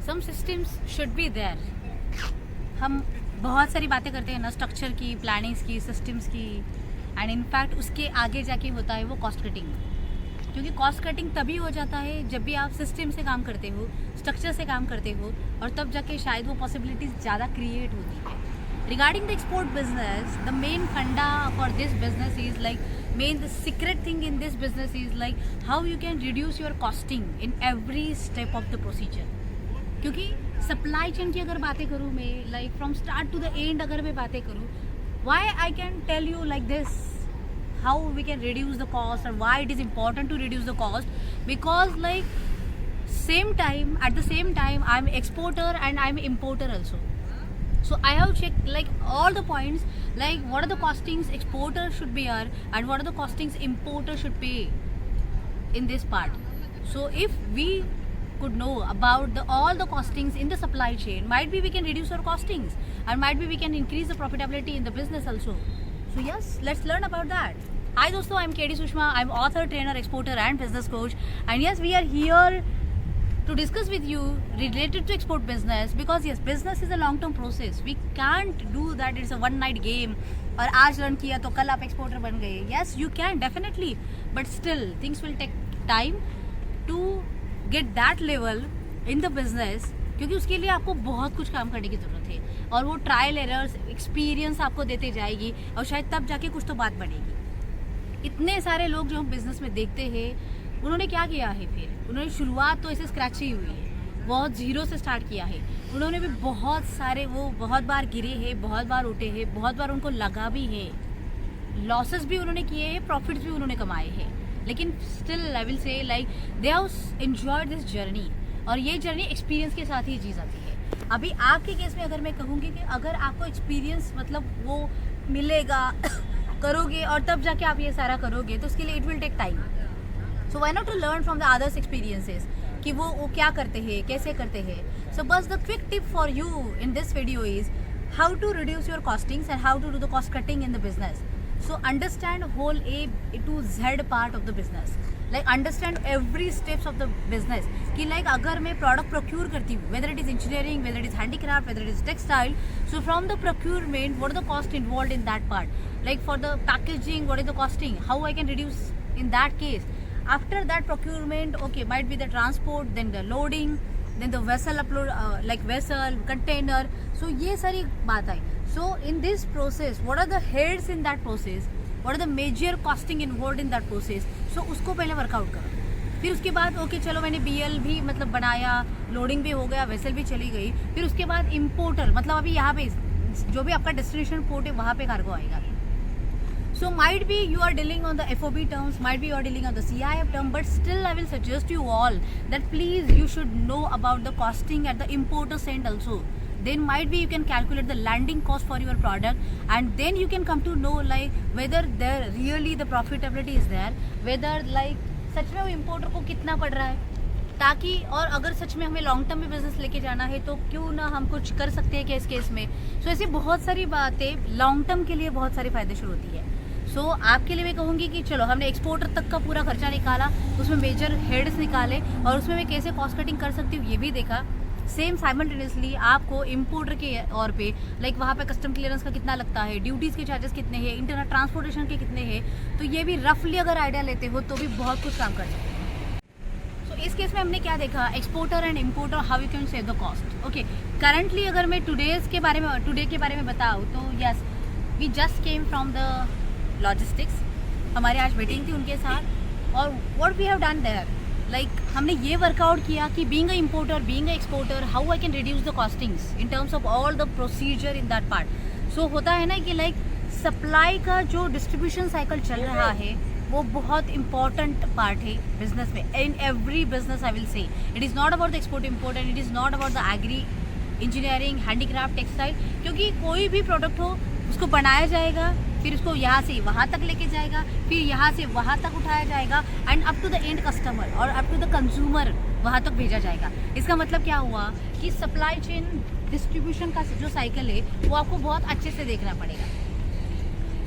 Some systems should be there. हम बहुत सारी बातें करते हैं ना, स्ट्रक्चर की, प्लानिंग्स की, सिस्टम्स की, एंड इनफैक्ट उसके आगे जाके होता है वो कॉस्ट कटिंग। क्योंकि कॉस्ट कटिंग तभी हो जाता है जब भी आप सिस्टम से काम करते हो, स्ट्रक्चर से काम करते हो, और तब जाके शायद वो पॉसिबिलिटीज़ ज़्यादा क्रिएट होती है। Regarding the export business, the main funda for this business is like, main the secret thing in this business is like how you can reduce your costing in every step of the procedure. क्योंकि supply chain की अगर बातें करूँ मैं, like from start to the end अगर मैं बातें करूँ, why I can tell you like this how we can reduce the cost and why it is important to reduce the cost, because like at the same time I'm exporter and I'm importer also. So I have checked like all the points, like what are the costings exporter should bear and what are the costings importer should pay in this part. So if we could know about all the costings in the supply chain, might be we can reduce our costings and might be we can increase the profitability in the business also. So yes, let's learn about that. Hi dosto, I'm KD Sushma. I'm author, trainer, exporter and business coach, and yes, we are here to discuss with you related to export business, because yes, business is a long term process. We can't do that it's a one night game और आज learn किया तो कल आप exporter बन गए. Yes, you can definitely, but still things will take time to get that level in the business, क्योंकि उसके लिए आपको बहुत कुछ काम करने की ज़रूरत है, और वो ट्रायल एरर्स एक्सपीरियंस आपको देते जाएगी, और शायद तब जाके कुछ तो बात बनेगी। इतने सारे लोग जो हम बिज़नेस में देखते हैं, उन्होंने क्या किया है, फिर उन्होंने शुरुआत तो ऐसे स्क्रैच ही हुई है, बहुत ज़ीरो से स्टार्ट किया है। उन्होंने भी बहुत सारे, वो बहुत बार गिरे हैं, बहुत बार उठे हैं, बहुत बार उनको लगा भी है, लॉसेस भी उन्होंने किए हैं, प्रॉफिट्स भी उन्होंने कमाए हैं, लेकिन स्टिल आई विल से like they have enjoyed this journey, और ये जर्नी एक्सपीरियंस के साथ ही जी जाती है। अभी आपके केस में अगर मैं कहूँगी कि अगर आपको एक्सपीरियंस मतलब वो मिलेगा करोगे और तब जाके आप ये सारा करोगे, तो उसके लिए it will take time. So why not to learn from the others experiences कि वो क्या करते हैं, कैसे करते हैं। सो बस the quick tip for you in this video is how to reduce your costings and how to do the cost cutting in the business. So understand whole A to Z part of the business, like understand every steps of the business कि like अगर मैं product procure करती हूँ, whether it is engineering, whether it is handicraft, whether it is textile, so from the procurement what are the cost involved in that part, like for the packaging what is the costing, how I can reduce in that case. After that procurement, okay, might be the transport, then the loading, then the vessel upload, like vessel, container, so ये सारी बात आई. So in this process, what are the heads in that process? What are the major costing involved in that process? So उसको पहले workout करो. फिर उसके बाद okay चलो मैंने BL भी मतलब बनाया, लोडिंग भी हो गया, वेसल भी चली गई. फिर उसके बाद इम्पोर्टर, मतलब अभी यहाँ पे जो भी आपका डेस्टिनेशन पोर्ट है वहाँ पे कार्गो आएगा. So might be you are dealing on the FOB terms, might be you are dealing on the CIF term, but still I will suggest you all that please you should know about the costing at the importer's end also. Then might be you can calculate the landing cost for your product, and then you can come to know like whether there really the profitability is there, whether like सच में वो importer को कितना पड़ रहा है, ताकि और अगर सच में हमें लॉन्ग टर्म में बिजनेस लेके जाना है तो क्यों ना हम कुछ कर सकते हैं केस में. सो ऐसी बहुत सारी बातें लॉन्ग टर्म के लिए बहुत सारी फायदेशीर होती है. सो आपके लिए मैं कहूँगी कि चलो हमने एक्सपोर्टर तक का पूरा खर्चा निकाला, उसमें मेजर हेड्स निकाले, और उसमें मैं कैसे कॉस्ट कटिंग कर सकती हूँ ये भी देखा. सेम साइमल्टेनियसली आपको इम्पोर्टर के और पे लाइक वहाँ पे कस्टम क्लियरेंस का कितना लगता है, ड्यूटीज़ के चार्जेस कितने हैं, इंटरनल ट्रांसपोर्टेशन के कितने हैं, तो ये भी रफली अगर आइडिया लेते हो तो भी बहुत कुछ काम कर सकते हैं. सो इस केस में हमने क्या देखा, exporter and importer, how you can save the cost. Okay, currently अगर मैं टुडे के बारे में बताऊँ तो yes, we just came from the logistics. हमारे आज मीटिंग थी उनके साथ, और what we have done there, like हमने ये वर्कआउट किया कि being a importer, being a exporter, how I can reduce the costings in terms of all the procedure in that part. सो होता है ना कि लाइक सप्लाई का जो डिस्ट्रीब्यूशन साइकिल चल रहा है वो बहुत इंपॉर्टेंट पार्ट है बिजनेस में. In every business I will say it is not about the export import and it is not about the agri, engineering, handicraft, textile, क्योंकि कोई भी प्रोडक्ट हो उसको बनाया जाएगा, फिर उसको यहाँ से वहाँ तक लेके जाएगा, फिर यहाँ से वहाँ तक उठाया जाएगा, and up to the end customer और अप टू द कंज्यूमर वहाँ तक भेजा जाएगा. इसका मतलब क्या हुआ कि सप्लाई चेन डिस्ट्रीब्यूशन का जो साइकिल है वो आपको बहुत अच्छे से देखना पड़ेगा.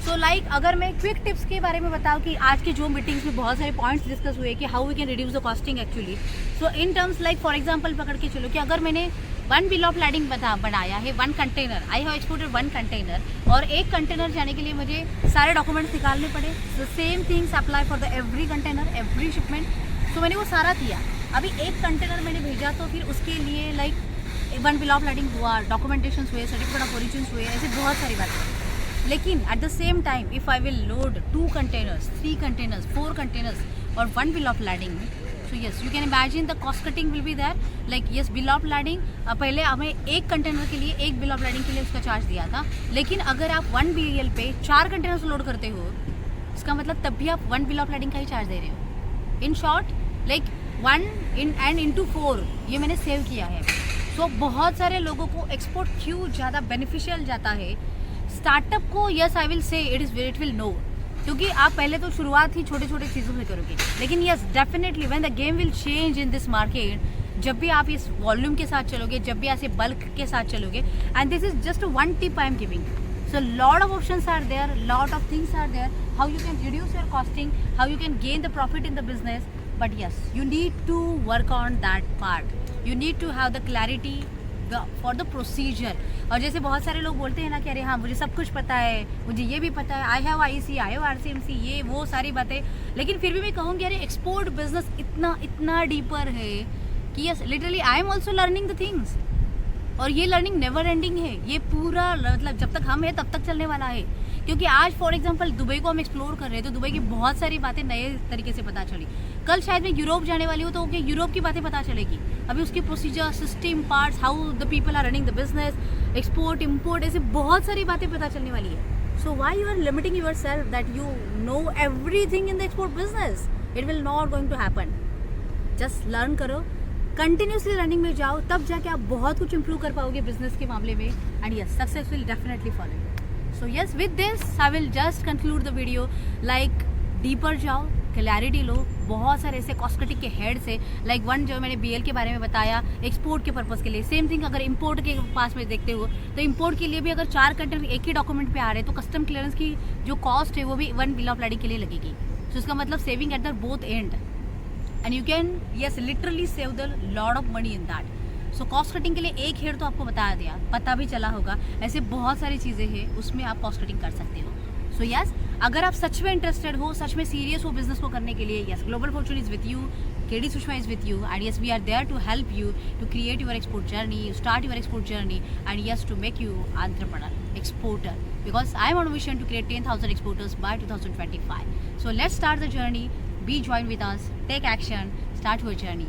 सो लाइक अगर मैं क्विक टिप्स के बारे में बताऊँ कि आज की जो मीटिंग्स में बहुत सारे पॉइंट्स डिस्कस हुए कि how we can reduce the costing actually. So in terms like for example पकड़ के चलो कि अगर मैंने 1 बिल ऑफ लैडिंग बनाया है, 1 container, I have exported 1 container, और एक कंटेनर जाने के लिए मुझे सारे डॉक्यूमेंट्स निकालने पड़े. The same things apply for the every container, every shipment. So मैंने वो सारा किया. अभी एक कंटेनर मैंने भेजा तो फिर उसके लिए लाइक 1 बिल ऑफ लैडिंग हुआ, डॉक्यूमेंटेशन हुए, सर्टिफिकेट ऑफ ओरिजिन हुए, ऐसे बहुत सारी बातें. लेकिन at the same time if I will load 2 containers, 3 containers, 4 containers और 1 bill of lading, so yes you can imagine the cost cutting will be there. Like yes bill of lading, पहले हमें एक कंटेनर के लिए, एक bill of lading के लिए उसका चार्ज दिया था. लेकिन अगर आप 1 BL पे 4 कंटेनर्स लोड करते हो, इसका मतलब तब भी आप 1 बिल ऑफ लैडिंग का ही चार्ज दे रहे हो. In short like 1 and into 4 ये मैंने सेव किया है. सो बहुत सारे लोगों को एक्सपोर्ट क्यों ज़्यादा बेनिफिशियल जाता है. स्टार्टअप को yes I will say it will no, क्योंकि आप पहले तो शुरुआत ही छोटे छोटे चीज़ों से करोगे. लेकिन yes definitely when the game will change in this market, जब भी आप इस वॉल्यूम के साथ चलोगे, जब भी ऐसे बल्क के साथ चलोगे, and this is just 1 tip I am giving. So lot of options are there, lot of things are there, how you can reduce your costing, how you can gain the profit in the business. But yes, you need to work on that part. You need to have the clarity for the procedure. और जैसे बहुत सारे लोग बोलते हैं ना कि अरे हाँ मुझे सब कुछ पता है, मुझे ये भी पता है, I have IC, I have RCMC, ये वो सारी बातें. लेकिन फिर भी मैं कहूँगी अरे एक्सपोर्ट बिजनेस इतना डीपर है कि yes literally I am also learning the things. और ये लर्निंग नेवर एंडिंग है. ये पूरा मतलब जब तक हम हैं तब तक चलने वाला है. क्योंकि आज फॉर एग्जांपल दुबई को हम एक्सप्लोर कर रहे हैं तो दुबई की बहुत सारी बातें नए तरीके से पता चली. कल शायद मैं यूरोप जाने वाली हूँ तो ओके यूरोप की बातें पता चलेगी. अभी उसकी procedure, system, parts, how the people are running the business, export, import, ऐसे बहुत सारी बातें पता चलने वाली है. So why you are limiting yourself that you know everything in the export business. It will not going to happen. Just learn करो, continuously running में जाओ, तब जाके आप बहुत कुछ इंप्रूव कर पाओगे बिजनेस के मामले में. And yes success will definitely follow. So yes with this I will just conclude the video. Like deeper जाओ, क्लैरिटी लो. बहुत सारे ऐसे कॉस्ट कटिंग के हेड से लाइक 1 जो मैंने BL के बारे में बताया एक्सपोर्ट के पर्पस के लिए. सेम थिंग अगर इंपोर्ट के पास में देखते हो तो इंपोर्ट के लिए भी अगर 4 कंटेनर एक ही डॉक्यूमेंट पे आ रहे हैं तो कस्टम क्लियरेंस की जो कॉस्ट है वो भी 1 बिल ऑफ लैडिंग के लिए लगेगी. सो इसका मतलब saving at the both and. And you can yes literally save the lot of money in that. So cost cutting के लिए एक हेड तो आपको बता दिया, पता भी चला होगा. ऐसे बहुत सारी चीज़ें हैं उसमें आप कॉस्ट कटिंग कर सकते हो. सो यस अगर आप सच में इंटरेस्टेड हो, सच में सीरियस हो बिजनेस को करने के लिए, yes global fortune is with you, KD Sushma is with you, and yes we are there to help you to create your export journey, start your export journey, and yes to make you entrepreneur, exporter, because I am on a mission to create 10,000 exporters by 2025. So let's start the journey. Be joined with us, take action, start your journey.